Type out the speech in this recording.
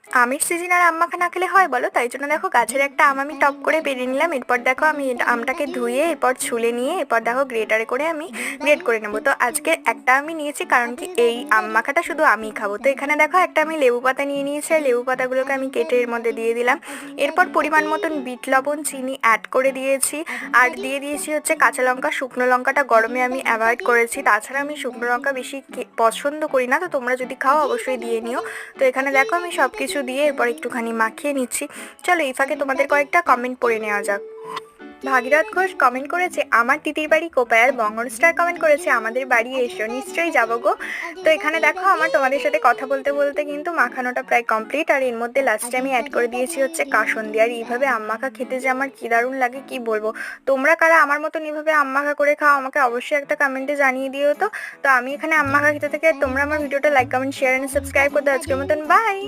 আমের সিজন আর আম মাখা না খেলে হয় বলো? তাই জন্য দেখো গাছের একটা আম আমি টপ করে পেরে নিলাম। এরপর দেখো আমি আমটাকে ধুয়ে এরপর ছুলে নিয়ে এরপর দেখো গ্রেটারে করে আমি গ্রেট করে নেবো। তো আজকে একটা আমি নিয়েছি, কারণ কি এই আম মাখাটা শুধু আমিই খাবো। তো এখানে দেখো একটা আমি লেবু পাতা নিয়ে নিয়েছি, আর লেবু পাতাগুলোকে আমি কেটে এর মধ্যে দিয়ে দিলাম। এরপর পরিমাণ মতন বিট লবণ, চিনি অ্যাড করে দিয়েছি, আর দিয়ে দিয়েছি হচ্ছে কাঁচা লঙ্কা। শুকনো লঙ্কাটা গরমে আমি অ্যাভয়েড করেছি, তাছাড়া আমি শুকনো লঙ্কা বেশি পছন্দ করি না, তো তোমরা যদি খাও অবশ্যই দিয়ে নিও। তো এখানে দেখো আমি সব কিছু দিয়ে এরপর একটুখানি মাখিয়ে নিচ্ছি। চলো এই ফাঁকে তোমাদের কয়েকটা কমেন্ট পড়ে নেওয়া যাক। ভাগীরথ ঘোষ কমেন্ট করেছে, আমার তিতির বাড়ি কোপায়ার। বঙ্গন স্টার কমেন্ট করেছে, আমাদের বাড়ি এসো, নিশ্চয়ই যাবো গো। তো এখানে দেখো আমার তোমাদের সাথে কথা বলতে বলতে কিন্তু মাখানোটা প্রায় কমপ্লিট, আর এর মধ্যে লাস্টে আমি অ্যাড করে দিয়েছি হচ্ছে কাসুন্দি। আর এইভাবে আম মাখা খেতে যে আমার কি দারুণ লাগে কি বলবো। তোমরা কারা আমার মতন এইভাবে আম মাখা করে খাও আমাকে অবশ্যই একটা কমেন্টে জানিয়ে দিও। তো তো আমি এখানে আম মাখা খেতে থেকে, তোমরা আমার ভিডিওটা like comment share and subscribe করতে। আজকের মতন বাই।